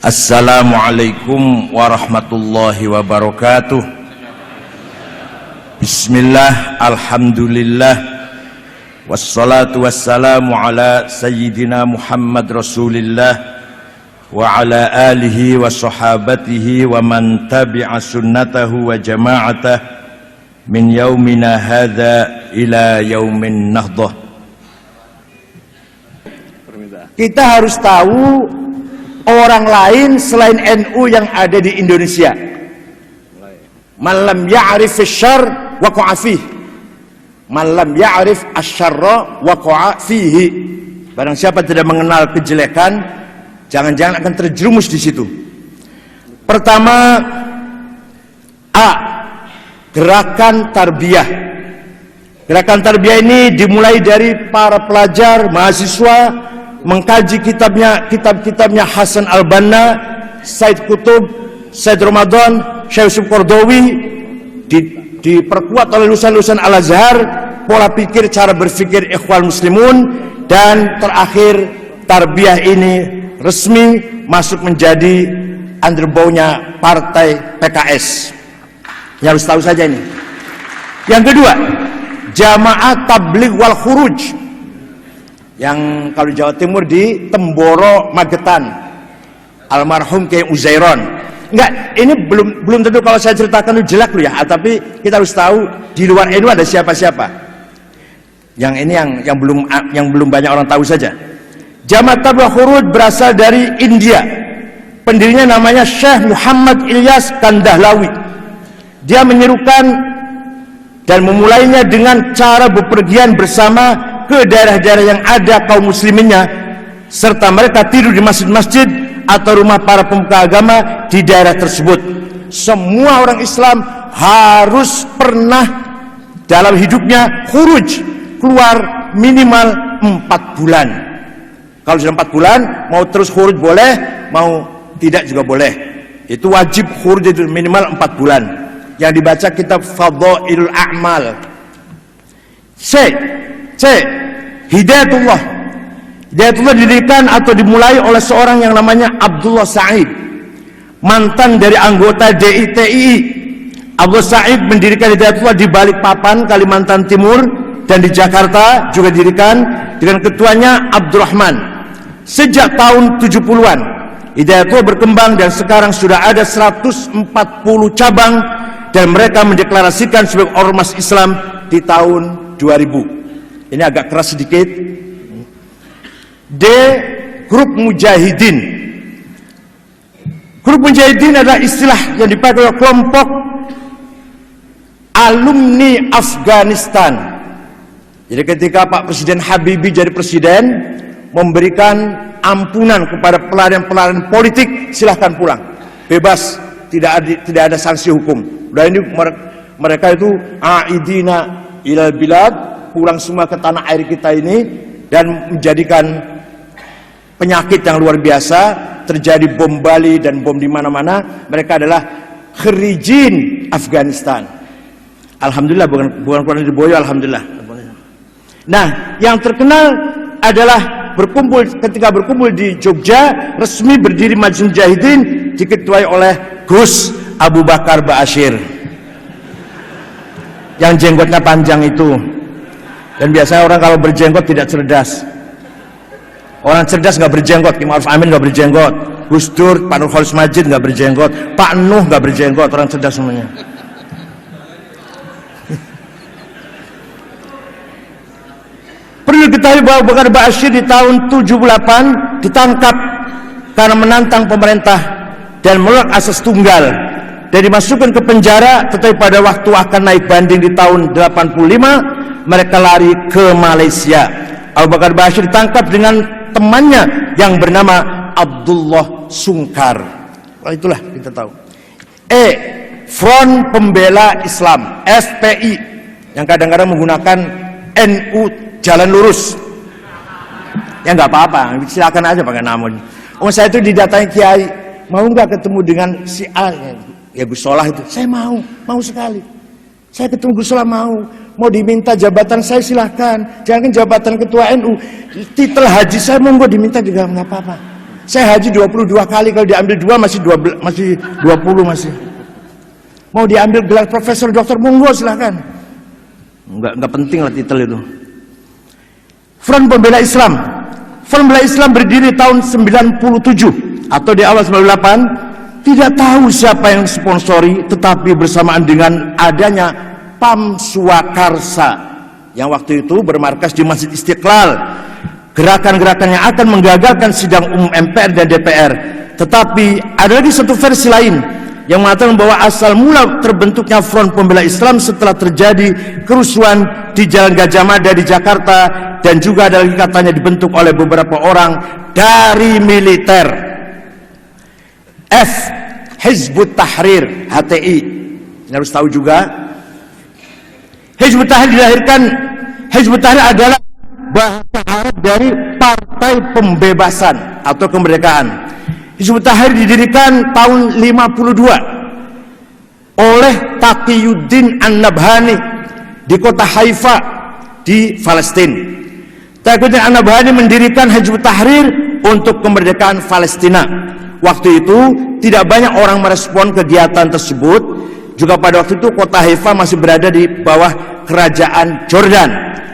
Assalamualaikum warahmatullahi wabarakatuh. Bismillah, alhamdulillah, wassalatu wassalamu ala sayyidina Muhammad Rasulillah wa ala alihi wa sahabatihi wa man tabi'a sunnatahu wa jama'atah min yaumina hadha ila yaumin nahdah. Kita harus tahu orang lain selain NU yang ada di Indonesia. Man lam ya'rif asy-syarr waqa'a fihi. Man lam ya'rif asy-syarra waqa'a fihi. Barang siapa tidak mengenal kejelekan, jangan-jangan akan terjerumus di situ. Pertama, A, gerakan tarbiyah. Gerakan tarbiyah ini dimulai dari para pelajar, mahasiswa mengkaji kitab-kitabnya Hasan al-Banna, Said Qutb, Said Ramadan, Syekh Yusuf Qaradawi, diperkuat oleh lulusan-lulusan Al-Azhar, pola pikir, cara berpikir Ikhwan Muslimun, dan terakhir tarbiyah ini resmi masuk menjadi underbownya partai PKS. Ya, harus tahu saja ini. Yang kedua, Jamaah Tabligh wal Khuruj, yang kalau di Jawa Timur di Temboro, Magetan, almarhum Kiai Uzairon. Enggak, ini belum tentu kalau saya ceritakan itu jelek loh ya, tapi kita harus tahu di luar NU ada siapa-siapa. Yang ini yang belum banyak orang tahu saja. Jamaah Tabligh Khuruj berasal dari India. Pendirinya namanya Syekh Muhammad Ilyas Kandahlawi. Dia menyerukan dan memulainya dengan cara bepergian bersama ke daerah-daerah yang ada kaum musliminnya, serta mereka tidur di masjid-masjid atau rumah para pemuka agama di daerah tersebut. Semua orang Islam harus pernah dalam hidupnya khuruj, keluar minimal 4 bulan. Kalau sudah 4 bulan, mau terus khuruj boleh, mau tidak juga boleh. Itu wajib khuruj itu minimal 4 bulan. Yang dibaca kitab Fadhailul A'mal. C. Hidayatullah. Hidayatullah didirikan atau dimulai oleh seorang yang namanya Abdullah Said, mantan dari anggota DITII. Abdullah Said mendirikan Hidayatullah di Balikpapan, Kalimantan Timur, dan di Jakarta juga didirikan dengan ketuanya Abdurrahman. Sejak tahun 70-an, Hidayatullah berkembang dan sekarang sudah ada 140 cabang, dan mereka mendeklarasikan sebagai ormas Islam di tahun 2000. Ini agak keras sedikit. D, Grup Mujahidin. Grup Mujahidin adalah istilah yang dipakai oleh kelompok alumni Afghanistan. Jadi ketika Pak Presiden Habibie jadi presiden, memberikan ampunan kepada pelarian-pelarian politik, silahkan pulang, bebas, tidak ada sanksi hukum. Dan ini mereka itu aidina ilal bilad, pulang semua ke tanah air kita ini, dan menjadikan penyakit yang luar biasa, terjadi bom Bali dan bom di mana-mana. Mereka adalah kharijin Afghanistan. Alhamdulillah, bukan keluar dari boyo, alhamdulillah. Nah, yang terkenal adalah ketika berkumpul di Jogja, resmi berdiri Majelis Mujahidin, diketuai oleh Gus Abu Bakar Ba'asyir, yang jenggotnya panjang itu. Dan biasanya orang kalau berjenggot tidak cerdas. Orang cerdas nggak berjenggot. Ki Ma'ruf Amin nggak berjenggot. Gus Dur, Pak Nur Khalis Majid nggak berjenggot. Pak Nuh nggak berjenggot. Orang cerdas semuanya. Perlu diketahui bahwa Abu Bakar Ba'asyir di tahun 78 ditangkap karena menantang pemerintah dan menolak asas tunggal, dan dimasukkan ke penjara. Tetapi pada waktu akan naik banding di tahun 85, mereka lari ke Malaysia. Abu Bakar Ba'asyir ditangkap dengan temannya yang bernama Abdullah Sungkar. Well, itulah kita tahu. E, Front Pembela Islam, FPI, yang kadang-kadang menggunakan NU jalan lurus. Ya nggak apa-apa, silakan aja pakai nama. Oh, saya itu didatangi kiai, mau nggak ketemu dengan si A? Ya Gus Solah itu, saya mau sekali. Saya ketemu Gus Solah mau diminta jabatan saya silahkan, jangan jabatan ketua NU, titel haji saya monggo diminta juga nggak apa-apa. Saya haji 22 kali, kalau diambil 2 masih 20 masih. Mau diambil gelar profesor doktor, monggo silahkan. Enggak penting lah titel itu. Front Pembela Islam. Front Pembela Islam berdiri tahun 97 atau di awal 98. Tidak tahu siapa yang sponsori, tetapi bersamaan dengan adanya PAM Swakarsa yang waktu itu bermarkas di Masjid Istiqlal, gerakan-gerakan yang akan menggagalkan sidang umum MPR dan DPR. Tetapi ada lagi satu versi lain yang mengatakan bahwa asal mula terbentuknya Front Pembela Islam setelah terjadi kerusuhan di Jalan Gajah Mada di Jakarta, dan juga ada lagi katanya dibentuk oleh beberapa orang dari militer. F. Hizbut Tahrir, HTI. Ini harus tahu juga. Hizbut Tahrir dilahirkan, Hizbut Tahrir adalah bahasa Arab dari Partai Pembebasan atau Kemerdekaan. Hizbut Tahrir didirikan tahun 52 oleh Taqiyuddin An-Nabhani di kota Haifa di Palestina. Taqiyuddin An-Nabhani mendirikan Hizbut Tahrir untuk kemerdekaan Palestina. Waktu itu tidak banyak orang merespon kegiatan tersebut. Juga pada waktu itu kota Haifa masih berada di bawah kerajaan Jordan,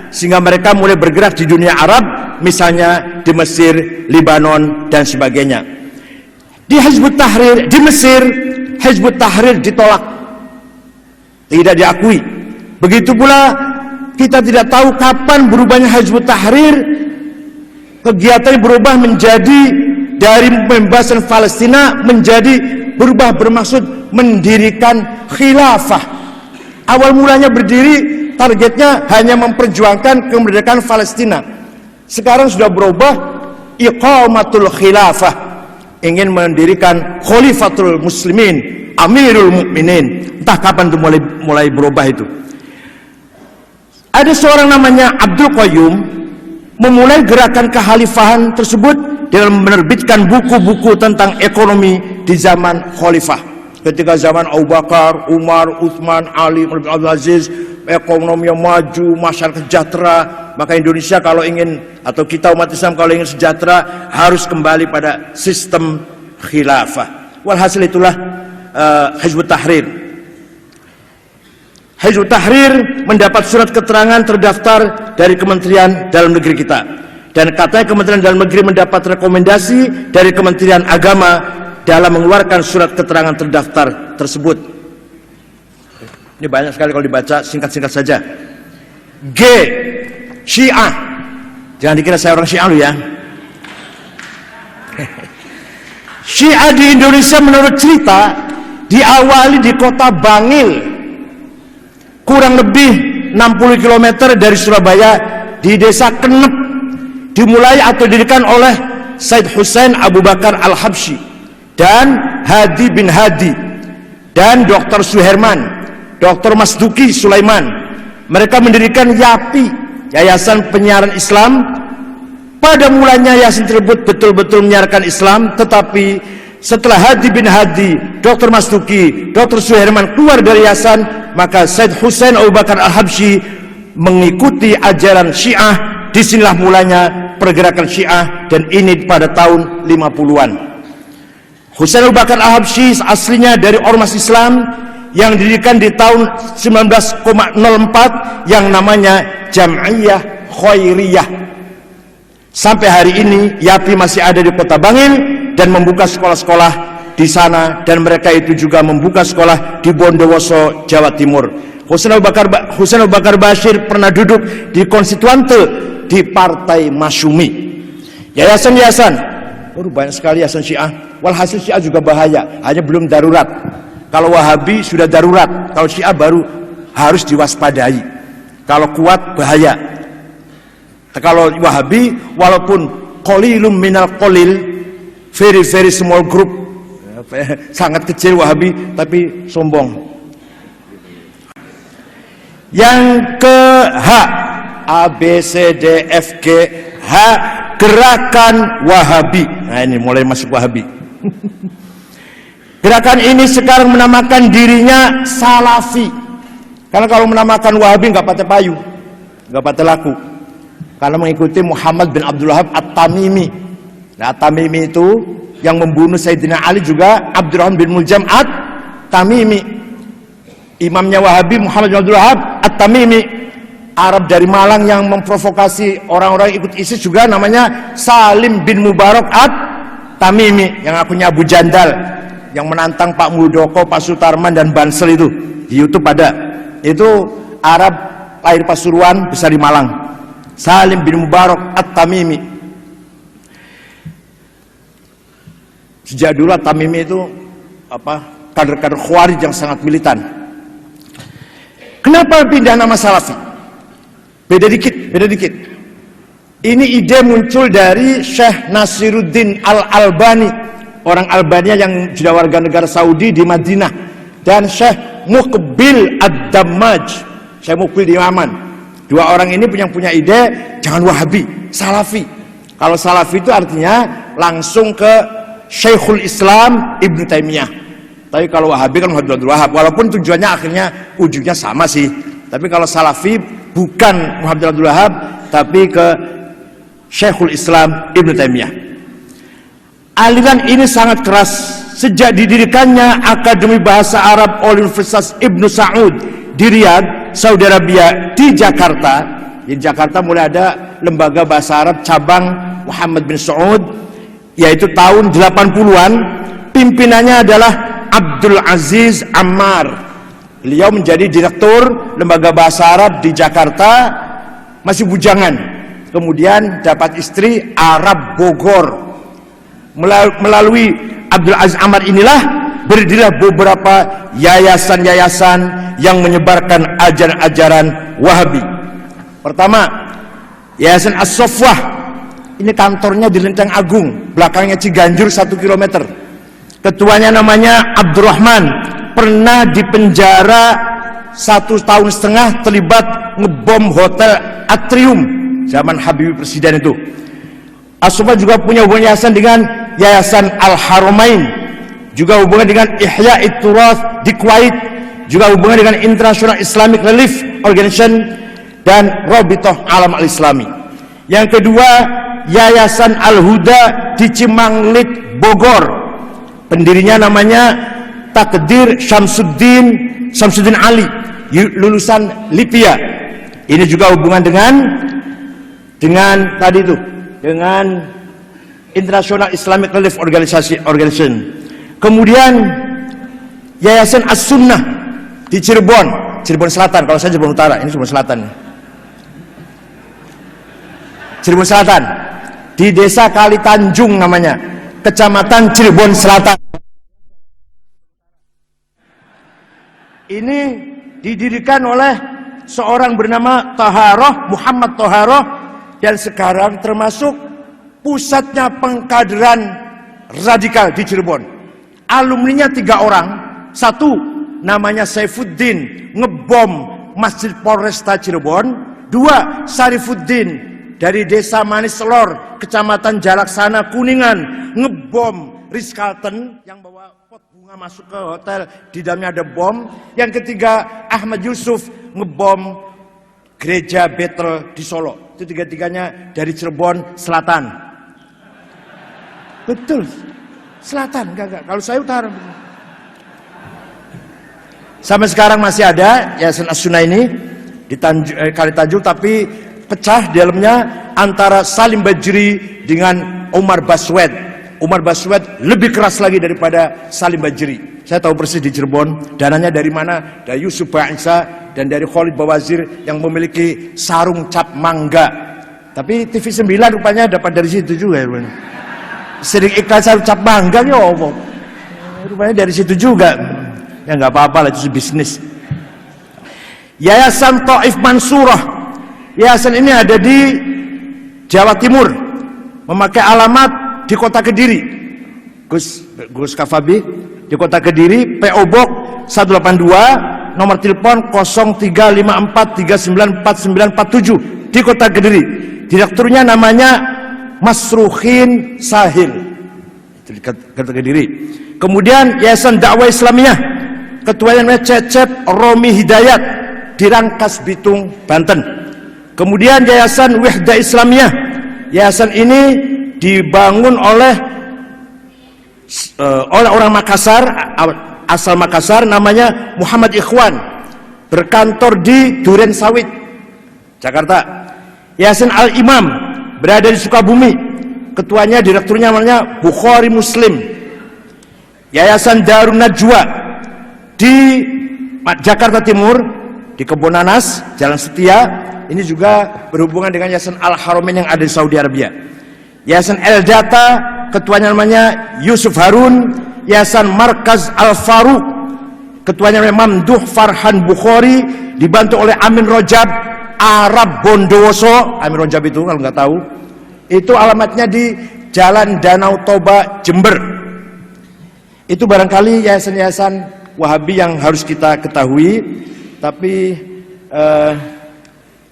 sehingga mereka mulai bergerak di dunia Arab, misalnya di Mesir, Lebanon dan sebagainya. Di Hizbut Tahrir di Mesir, Hizbut Tahrir ditolak, tidak diakui. Begitu pula kita tidak tahu kapan berubahnya Hizbut Tahrir. Kegiatannya berubah menjadi dari pembebasan Palestina menjadi berubah bermaksud mendirikan khilafah. Awal mulanya berdiri targetnya hanya memperjuangkan kemerdekaan Palestina. Sekarang sudah berubah iqamatul khilafah, ingin mendirikan khalifatul muslimin, amirul mukminin. Entah kapan itu mulai berubah itu. Ada seorang namanya Abdul Qayyum memulai gerakan kekhalifahan tersebut dengan menerbitkan buku-buku tentang ekonomi di zaman khalifah. Ketika zaman Abu Bakar, Umar, Utsman, Ali, Abdul Aziz, ekonomi yang maju, masyarakat sejahtera, maka Indonesia kalau ingin, atau kita umat Islam kalau ingin sejahtera, harus kembali pada sistem khilafah. Walhasil itulah Hizbut Tahrir. Hizbut Tahrir mendapat surat keterangan terdaftar dari Kementerian Dalam Negeri kita. Dan katanya Kementerian Dalam Negeri mendapat rekomendasi dari Kementerian Agama dalam mengeluarkan surat keterangan terdaftar tersebut. Ini banyak sekali kalau dibaca, singkat-singkat saja. G. Syiah. Jangan dikira saya orang Syiah lu ya. Syiah di Indonesia menurut cerita diawali di kota Bangil, kurang lebih 60 km dari Surabaya, di desa Kenep. Dimulai atau didirikan oleh Said Hussein Abu Bakar Al-Habsyi dan Hadi bin Hadi dan Dr. Suherman, Dr. Masduki Sulaiman. Mereka mendirikan YAPI, Yayasan Penyiaran Islam. Pada mulanya yayasan tersebut betul-betul menyiarkan Islam, tetapi setelah Hadi bin Hadi, Dr. Masduki, Dr. Suherman keluar dari yayasan, maka Said Hussein Abu Bakar Al-Habsyi mengikuti ajaran Syiah. Disinilah mulanya pergerakan Syiah, dan ini pada tahun 50-an. Hussein Abu Bakar Al-Habsyi aslinya dari Ormas Islam yang didirikan di tahun 1904 yang namanya Jam'iyah Khairiyah. Sampai hari ini YAPI masih ada di kota Bangil dan membuka sekolah-sekolah di sana, dan mereka itu juga membuka sekolah di Bondowoso, Jawa Timur. Hussein Abu Bakar Bashir pernah duduk di konstituante di Partai Masyumi. Yayasan-yayasan, banyak sekali yayasan Syiah. Walhasil Syiah juga bahaya, hanya belum darurat. Kalau Wahabi sudah darurat, kalau Syiah baru harus diwaspadai. Kalau kuat bahaya. Kalau Wahabi, walaupun qalilum minal qalil, very very small group, sangat kecil Wahabi, tapi sombong. Yang ke H, A, B, C, D, F, G, H, gerakan Wahabi. Nah ini mulai masuk Wahabi. Gerakan ini sekarang menamakan dirinya Salafi. Karena kalau menamakan Wahabi nggak pakai payu, nggak pakai laku. Karena mengikuti Muhammad bin Abdul Wahab At-Tamimi. Nah, Tamimi itu yang membunuh Sayyidina Ali juga Abdurrahman bin Muljam At-Tamimi. Imamnya Wahabi Muhammad bin Abdul Wahab At-Tamimi. Arab dari Malang yang memprovokasi orang-orang ikut ISIS juga namanya Salim bin Mubarak At-Tamimi, yang akunya Abu Jandal, yang menantang Pak Muldoko, Pak Sutarman dan Bansel itu. Di YouTube ada. Itu Arab lahir Pasuruan, besar di Malang. Salim bin Mubarak At-Tamimi. Sejak dulu Tamimi itu kader-kader Khawarij yang sangat militan. Kenapa pindah nama Salafi? Beda dikit. Ini ide muncul dari Syekh Nasiruddin Al-Albani, orang Albania yang sudah warga negara Saudi di Madinah, dan Syekh Muqbil Ad-Dammaj, Syekh Muqbil di Yaman. Dua orang ini punya ide jangan Wahabi, Salafi. Kalau Salafi itu artinya langsung ke Syekhul Islam Ibnu Taimiyah. Tapi kalau Wahabi kan Muhammad bin Abdul Wahab, walaupun tujuannya akhirnya ujungnya sama sih. Tapi kalau Salafi bukan Muhammad bin Abdul Wahab, tapi ke Syekhul Islam Ibnu Taimiyah. Aliran ini sangat keras sejak didirikannya Akademi Bahasa Arab oleh Universitas Ibnu Saud di Riyadh, Saudi Arabia, di Jakarta. Di Jakarta mulai ada lembaga bahasa Arab cabang Muhammad bin Saud, yaitu tahun 80-an. Pimpinannya adalah Abdul Aziz Ammar. Beliau menjadi direktur lembaga bahasa Arab di Jakarta, masih bujangan. Kemudian dapat istri Arab Bogor. Melalui Abdul Aziz Ammar inilah berdirilah beberapa yayasan-yayasan yang menyebarkan ajaran-ajaran Wahabi. Pertama, Yayasan As-Sofwah. Ini kantornya di Lenteng Agung, belakangnya Ciganjur 1 km. Ketuanya namanya Abdurrahman, pernah dipenjara 1,5 tahun terlibat ngebom Hotel Atrium zaman Habibie presiden itu. As-Sofwah juga punya hubungan yayasan dengan Yayasan Al-Haramain, juga hubungan dengan Ihya It-Turath di Kuwait, juga hubungan dengan International Islamic Relief Organization dan Rabithah Alam Al-Islami. Yang kedua, Yayasan Al-Huda di Cimanglit, Bogor. Pendirinya namanya Takdir Syamsuddin Ali, lulusan Libya. Ini juga hubungan dengan tadi itu, dengan International Islamic Relief Organization. Kemudian Yayasan As-Sunnah di Cirebon Selatan. Kalau saya Cirebon Utara, ini Cirebon Selatan. Cirebon Selatan. Di Desa Kali Tanjung namanya, Kecamatan Cirebon Selatan. Ini didirikan oleh seorang bernama Muhammad Taharoh, dan sekarang termasuk pusatnya pengkaderan radikal di Cirebon. Alumninya 3 orang. 1 namanya Saifuddin, ngebom Masjid Polresta Cirebon. 2 Sarifuddin dari Desa Manis Selor, Kecamatan Jalaksana, Kuningan, ngebom Ritz-Carlton yang bawa pot bunga masuk ke hotel, di dalamnya ada bom. Yang ketiga Ahmad Yusuf, ngebom Gereja Bethel di Solo. Itu 3-tiganya dari Cirebon Selatan. Betul, Selatan, enggak. Kalau saya utara. Sampai sekarang masih ada Yayasan As-Sunnah ini di Kali Tanjung, tapi pecah di dalamnya antara Salim Bajri dengan Umar Baswed. Umar Baswed lebih keras lagi daripada Salim Bajri. Saya tahu persis di Cirebon, dananya dari mana? Dari Yusuf Ba'isa dan dari Khalid Bawazir yang memiliki sarung cap mangga. Tapi TV 9 rupanya dapat dari situ juga. Sering iklan sarung cap mangga ya Allah. Rupanya dari situ juga. Ya nggak apa-apa lah, itu bisnis. Yayasan Taif Mansurah. Yayasan ini ada di Jawa Timur, memakai alamat di Kota Kediri. Gus Kafabi di Kota Kediri, PO Box 182, nomor telepon 0354394947 di Kota Kediri. Direkturnya namanya Masruhin Sahil di Kota Kediri. Kemudian Yayasan Dakwah Islamiyah, ketuanya namanya Cecep Romi Hidayat di Rangkas Bitung, Banten. Kemudian Yayasan Wihda Islamiyah. Yayasan ini dibangun oleh orang Makassar, asal Makassar, namanya Muhammad Ikhwan, berkantor di Duren Sawit, Jakarta. Yayasan Al-Imam berada di Sukabumi, ketuanya, direkturnya namanya Bukhari Muslim. Yayasan Darun Najwa di Jakarta Timur, di Kebonanas, Jalan Setia, ini juga berhubungan dengan Yayasan Al-Haramain yang ada di Saudi Arabia. Yayasan El Data, ketuanya namanya Yusuf Harun. Yayasan Markaz Al-Faruq, ketuanya namanya Mamduh Farhan Bukhari, dibantu oleh Amin Rojab Arab Bondowoso. Amin Rojab itu kalau nggak tahu, itu alamatnya di Jalan Danau Toba, Jember. Itu barangkali yayasan-yayasan Wahabi yang harus kita ketahui. Tapi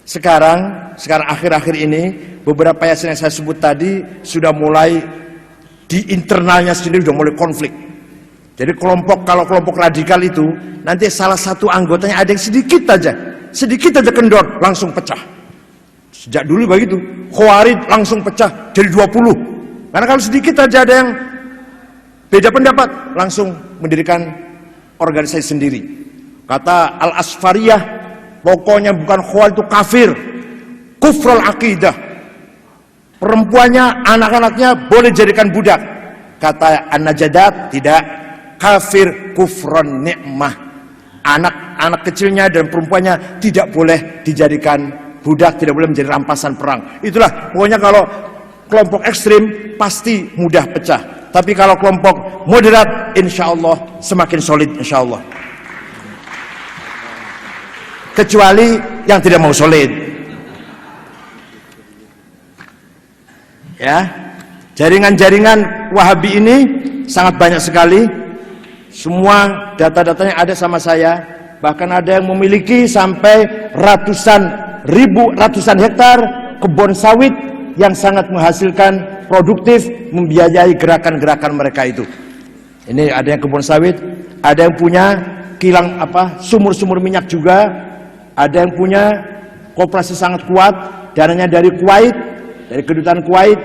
sekarang akhir-akhir ini beberapa yayasan yang saya sebut tadi sudah mulai di internalnya sendiri sudah mulai konflik. Jadi kalau kelompok radikal itu nanti salah satu anggotanya ada yang sedikit aja kendor langsung pecah. Sejak dulu begitu, Khawarij langsung pecah jadi 20. Karena kalau sedikit aja ada yang beda pendapat langsung mendirikan organisasi sendiri. Kata Al-Asfariyah, pokoknya bukan Khawarij itu kafir, kufrul akidah. Perempuannya, anak-anaknya boleh jadikan budak. Kata An-Najadat, tidak, kafir kufron nikmah. Anak kecilnya dan perempuannya tidak boleh dijadikan budak, tidak boleh menjadi rampasan perang. Itulah, pokoknya kalau kelompok ekstrim pasti mudah pecah. Tapi kalau kelompok moderat, insya Allah semakin solid, insya Allah. Kecuali yang tidak mau solid. Ya, jaringan-jaringan Wahabi ini sangat banyak sekali. Semua data-datanya ada sama saya. Bahkan ada yang memiliki sampai ratusan hektar kebun sawit yang sangat menghasilkan, produktif, membiayai gerakan-gerakan mereka itu. Ini ada yang kebun sawit, ada yang punya kilang sumur-sumur minyak juga, ada yang punya koperasi sangat kuat, dananya dari Kuwait, dari kedutaan Kuwait,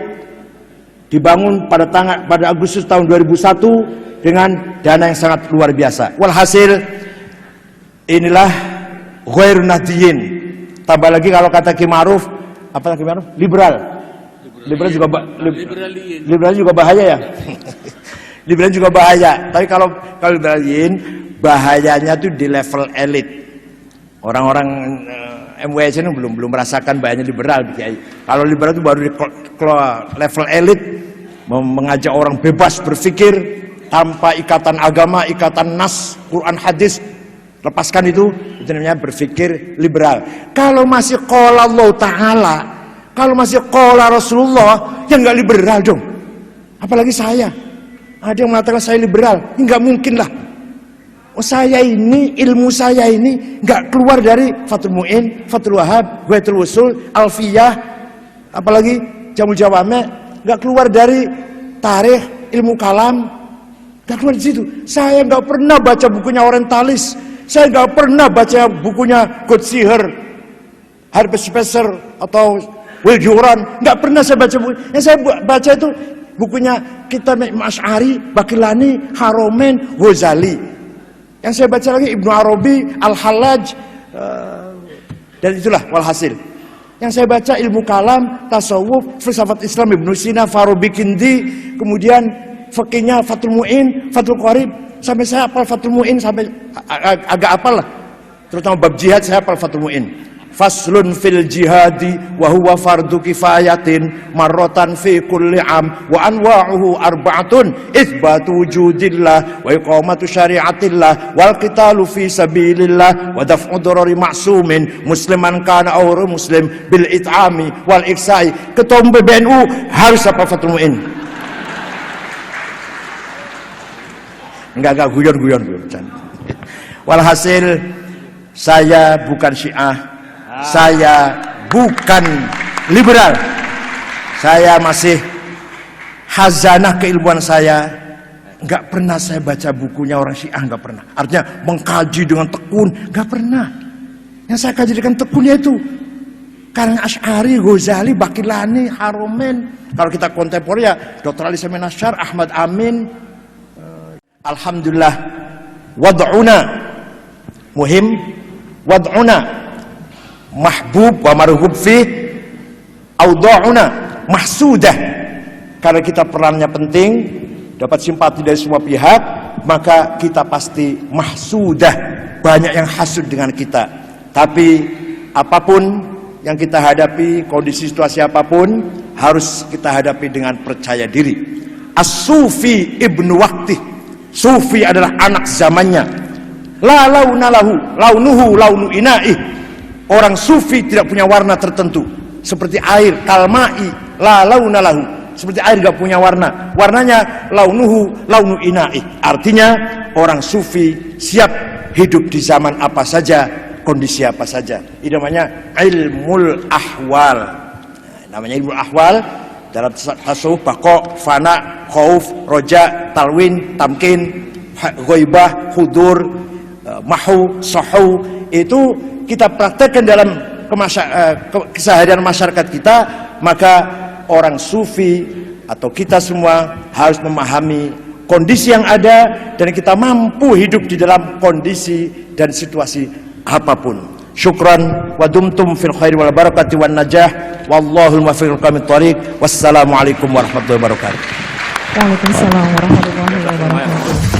dibangun pada Agustus tahun 2001 dengan dana yang sangat luar biasa. Walhasil inilah ghair nahdiyin. Tambah lagi kalau kata Ki Ma'ruf, apa Ki Ma'ruf? Liberal. Liberal juga bahaya ya. Liberal juga bahaya. Tapi kalau liberalin bahayanya tuh di level elit. Orang-orang MWS ini belum merasakan bahayanya liberal. Kalau liberal itu baru di level elit, mengajak orang bebas berpikir tanpa ikatan agama, ikatan nas, Quran, hadis. Lepaskan itu namanya berpikir liberal. Kalau masih qala Allah Ta'ala, kalau masih qala Rasulullah, ya nggak liberal dong. Apalagi saya. Ada yang mengatakan saya liberal, nggak mungkin lah. Oh, saya ini, ilmu saya ini nggak keluar dari Fathul Mu'in, Fathul Wahab, Ghayatul Wusul, Alfiyah, apalagi Jamul Jawame, nggak keluar dari tarikh, ilmu kalam, nggak keluar di situ. Saya nggak pernah baca bukunya orientalis, saya nggak pernah baca bukunya Godsiher, Herbert Spencer atau Will Durant, nggak pernah saya baca buku. Yang saya baca itu bukunya Kitab Imam Asy'ari, Bakilani, Haromen, Ghazali. Yang saya baca lagi Ibnu Arabi, Al-Hallaj, dan itulah walhasil. Yang saya baca ilmu kalam, tasawuf, filsafat Islam Ibnu Sina, Farabi Kindi, kemudian fikihnya Fathul Mu'in, Fathul Qarib, sampai saya hafal Fathul Mu'in sampai agak hafal lah. Terutama bab jihad saya hafal Fathul Mu'in. Faslun fil jihadi wa huwa fardu kifayatin marratan fi kulli am wa anwa'uhu arba'atun itsbatu wujudillah wa iqamatu syari'atillah wal qitalu fi sabilillah wa daf'u darari ma'sumin musliman kana aw muslim bil it'ami wal iksai. Ketua PBNU harus hafal Fathul Mu'in. Enggak guyon. Walhasil saya bukan Syiah. Saya bukan liberal. Saya masih khazanah keilmuan saya. Nggak pernah saya baca bukunya orang Syiah, nggak pernah. Artinya mengkaji dengan tekun, nggak pernah. Yang saya kaji dengan tekun itu Karang Asy'ari, Ghazali, Baqillani, Haromen. Kalau kita kontemporer ya Dr. Ali Samin Asy'ar, Ahmad Amin. Alhamdulillah, wad'una muhim, wad'una mahbub wa marhub fi, awda'una mahsudah. Karena kita perannya penting, dapat simpati dari semua pihak, maka kita pasti mahsudah, banyak yang hasud dengan kita. Tapi apapun yang kita hadapi, kondisi situasi apapun, harus kita hadapi dengan percaya diri. As-Sufi ibnu Waqti, Sufi adalah anak zamannya. La launa lahu, launuhu launu ina'i. Orang Sufi tidak punya warna tertentu, seperti air, kalma'i, la launa lahu. Seperti air gak punya warna, warnanya launuhu launu ina'i. Artinya orang Sufi siap hidup di zaman apa saja, kondisi apa saja. Ini namanya ilmul ahwal. Namanya ilmul ahwal dalam tasawuf, baqo, fana, khauf, roja, talwin, tamkin, ghaibah, hudur, mahu, sahu. Itu kita praktekkan dalam keseharian masyarakat kita. Maka orang Sufi atau kita semua harus memahami kondisi yang ada, dan kita mampu hidup di dalam kondisi dan situasi apapun. Syukran wa dumtum fil khairi wal barakati wan najah, wallahul muwaffiq ila thoriq. Wassalamualaikum warahmatullahi wabarakatuh. Waalaikumsalam warahmatullahi wabarakatuh.